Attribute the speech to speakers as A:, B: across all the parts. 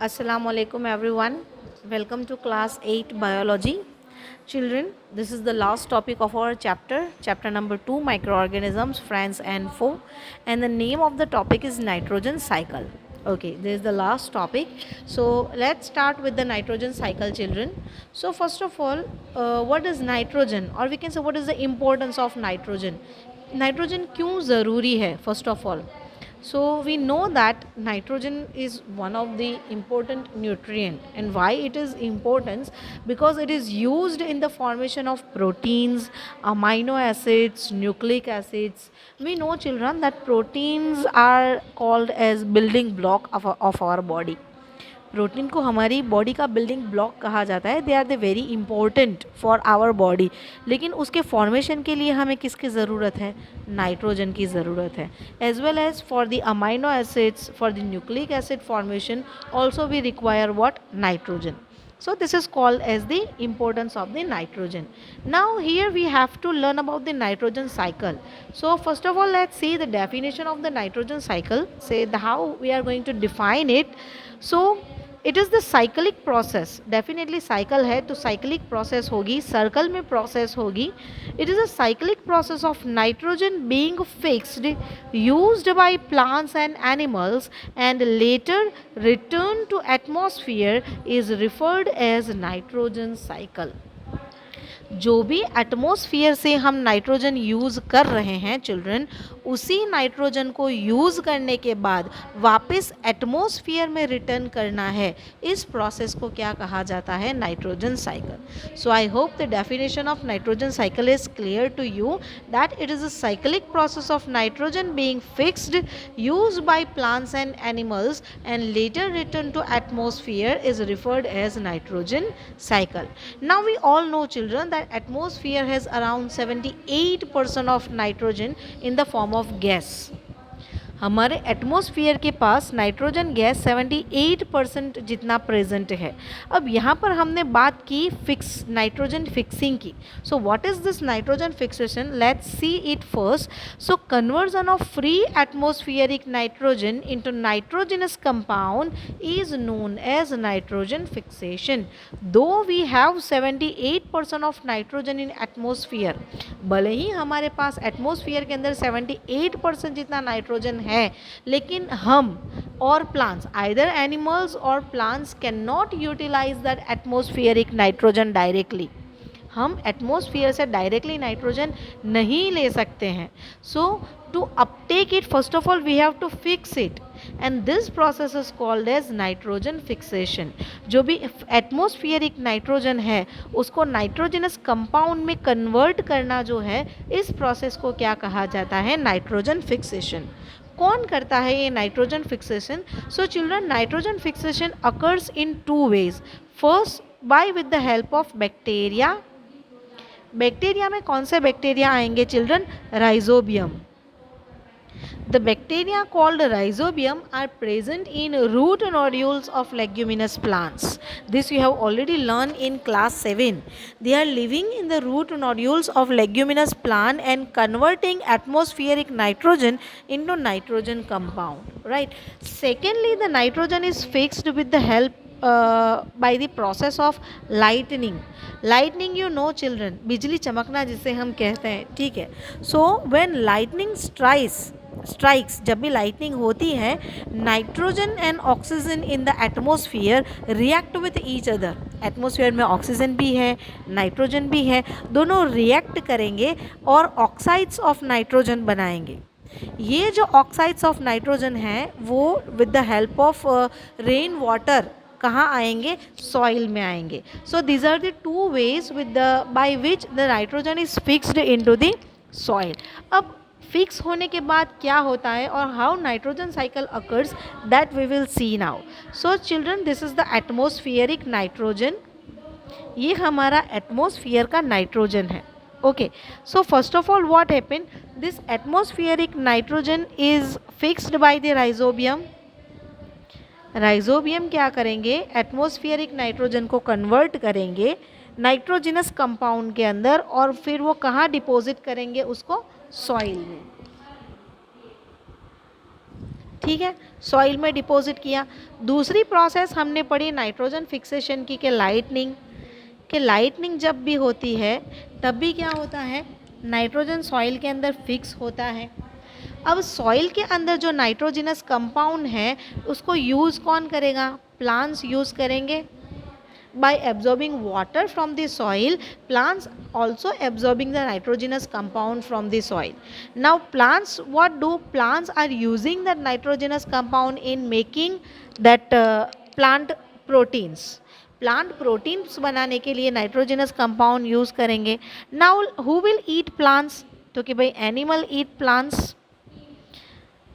A: Assalamu alaikum everyone. Welcome to class 8 biology. Children, this is the last topic of our chapter number 2, microorganisms, friends and foe, and the name of the topic is nitrogen cycle. Okay, this is the last topic. So let's start with the nitrogen cycle, children. So first of all, what is nitrogen, or we can say what is the importance of nitrogen? Nitrogen क्यों ज़रूरी है? First of all, so we know that nitrogen is one of the important nutrient. And why it is important? Because it is used in the formation of proteins, amino acids, nucleic acids. We know, children, that proteins are called as building block of our body. Protein को हमारी body का building block कहा जाता है. They are the very important for our body. लेकिन उसके formation के लिए हमें किसकी ज़रूरत है? नाइट्रोजन की ज़रूरत है. As well as for the amino acids, for the nucleic acid formation also we require what? Nitrogen. So this is called as the importance of the nitrogen. Now here we have to learn about the nitrogen cycle. So first of all, let's see the definition of the nitrogen cycle. Say how we are going to define it. So it is the cyclic process. Definitely cycle है तो cyclic process होगी, circle में process होगी. It is a cyclic process of nitrogen being fixed used by plants and animals and later return to atmosphere is referred as nitrogen cycle. जो भी atmosphere से हम nitrogen use कर रहे हैं चिल्ड्रन, उसी नाइट्रोजन को यूज़ करने के बाद वापस एटमॉस्फेयर में रिटर्न करना है. इस प्रोसेस को क्या कहा जाता है? Nitrogen cycle. So I hope the definition of nitrogen cycle is clear to you that it is a cyclic process of nitrogen being fixed used by plants and animals and later return to atmosphere is referred as nitrogen cycle. Now we all know children that atmosphere has around 78% of nitrogen in the form of gas. हमारे atmosphere के पास nitrogen gas 78% जितना present है. अब यहाँ पर हमने बात की फिक्स नाइट्रोजन फिक्सिंग की. So what is this nitrogen fixation? Let's see it first. So conversion of free atmospheric nitrogen into nitrogenous compound is known as nitrogen fixation. Though we have 78% of nitrogen in atmosphere, भले ही हमारे पास atmosphere के अंदर 78% जितना nitrogen है, लेकिन हम और प्लांट्स, आइदर एनिमल्स और plants, can not utilize that atmospheric nitrogen directly. हम एटमॉस्फेयर से डायरेक्टली नाइट्रोजन नहीं ले सकते हैं. So to uptake it, first of all we have to fix it, and this process is called as nitrogen fixation. जो भी atmospheric nitrogen है उसको नाइट्रोजनस कंपाउंड में कन्वर्ट करना जो है, इस प्रोसेस को क्या कहा जाता है? Nitrogen fixation. कौन करता है ये nitrogen fixation? So children, nitrogen fixation occurs in two ways. First, by with the help of bacteria. Bacteria में कौन से बैक्टीरिया आएंगे children? Rhizobium. The bacteria called rhizobium are present in root nodules of leguminous plants. This you have already learned in class 7. They are living in the root nodules of leguminous plant and converting atmospheric nitrogen into nitrogen compound. Right. Secondly, the nitrogen is fixed with the help by the process of lightning. Lightning, you know children, बिजली चमकना जिसे हम कहते हैं, ठीक है. So when lightning strikes, जब भी lightning होती है, nitrogen and oxygen in the atmosphere react with each other. Atmosphere में ऑक्सीजन भी है, नाइट्रोजन भी है, दोनों रिएक्ट करेंगे और ऑक्साइड्स ऑफ नाइट्रोजन बनाएंगे. ये जो ऑक्साइड्स ऑफ नाइट्रोजन हैं वो with the help of rain water कहाँ आएंगे? सॉइल में आएंगे. So these are the two ways with the by which the nitrogen is fixed into the soil. अब फिक्स होने के बाद क्या होता है और how nitrogen cycle occurs, that we will see now. So children, this is the atmospheric nitrogen. ये हमारा एटमॉस्फेयर का नाइट्रोजन है. Okay. So first of all what happen? This atmospheric nitrogen is fixed by the rhizobium. Rhizobium क्या करेंगे? Atmospheric nitrogen को convert करेंगे nitrogenous compound के अंदर, और फिर वो कहाँ डिपॉजिट करेंगे उसको? सॉइल में. ठीक है, सॉइल में डिपॉजिट किया। दूसरी प्रोसेस हमने पढ़ी नाइट्रोजन फिक्सेशन की, कि लाइटनिंग, कि लाइटनिंग जब भी होती है तब भी क्या होता है, नाइट्रोजन सॉइल के अंदर फिक्स होता है। अब सॉइल के अंदर जो नाइट्रोजनस कंपाउंड है उसको यूज़ कौन करेगा, प्लांट्स यूज़ करेंगे। by absorbing water from the soil, plants also absorbing the nitrogenous compound from the soil. Now plants, what do plants are using that nitrogenous compound in making that plant proteins. Plant proteins बनाने के लिए nitrogenous compound use करेंगे. Now who will eat plants, तो कि भाई animal eat plants.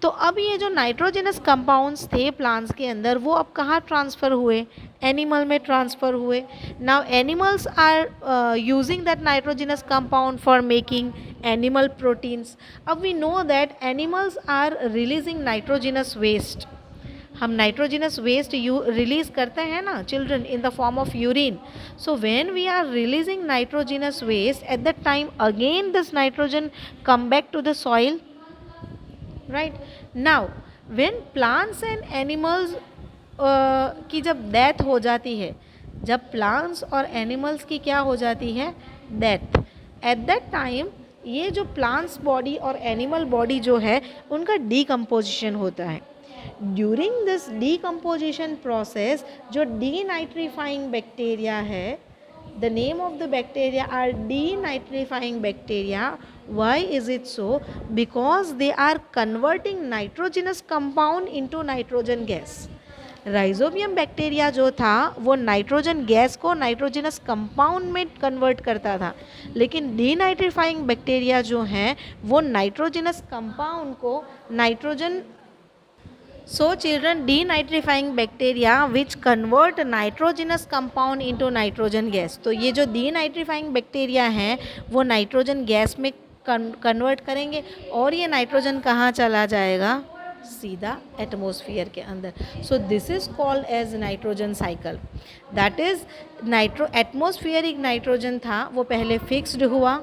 A: तो अब ये जो नाइट्रोजनस कंपाउंड्स थे प्लांट्स के अंदर वो अब कहाँ ट्रांसफ़र हुए, एनिमल में ट्रांसफ़र हुए. Now animals are using that nitrogenous compound for making animal proteins. अब we know that animals are releasing nitrogenous waste. हम नाइट्रोजनस वेस्ट रिलीज करते हैं ना children, in the form of urine. So when we are releasing nitrogenous waste, at that time again this nitrogen come back to the soil. Right. Now when plants and animals की जब death हो जाती है, जब plants और animals की क्या हो जाती है, डेथ, एट दैट टाइम ये जो प्लांट्स बॉडी और एनिमल बॉडी जो है उनका डीकम्पोजिशन होता है. ड्यूरिंग दिस डीकम्पोजिशन प्रोसेस जो डीनाइट्रीफाइंग बैक्टीरिया है, the name of the bacteria are denitrifying bacteria. Why is it so? Because they are converting nitrogenous compound into nitrogen gas. Rhizobium bacteria जो था वो नाइट्रोजन गैस को nitrogenous compound में convert करता था, लेकिन डीनाइट्रीफाइंग बैक्टीरिया जो हैं वो नाइट्रोजनस कंपाउंड को nitrogen. So children, denitrifying bacteria which convert nitrogenous compound into nitrogen gas. तो ये जो denitrifying bacteria हैं वो नाइट्रोजन गैस में कन्वर्ट करेंगे और ये नाइट्रोजन कहाँ चला जाएगा, सीधा एटमोसफियर के अंदर. So this is called as nitrogen cycle. That is atmospheric nitrogen था वो पहले फिक्स्ड हुआ,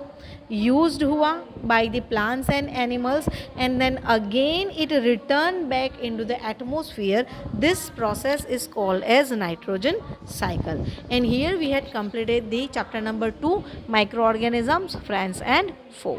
A: used हुआ by the plants and animals, and then again it returned back into the atmosphere. This process is called as nitrogen cycle. And here we had completed the chapter number 2, microorganisms, friends and foe.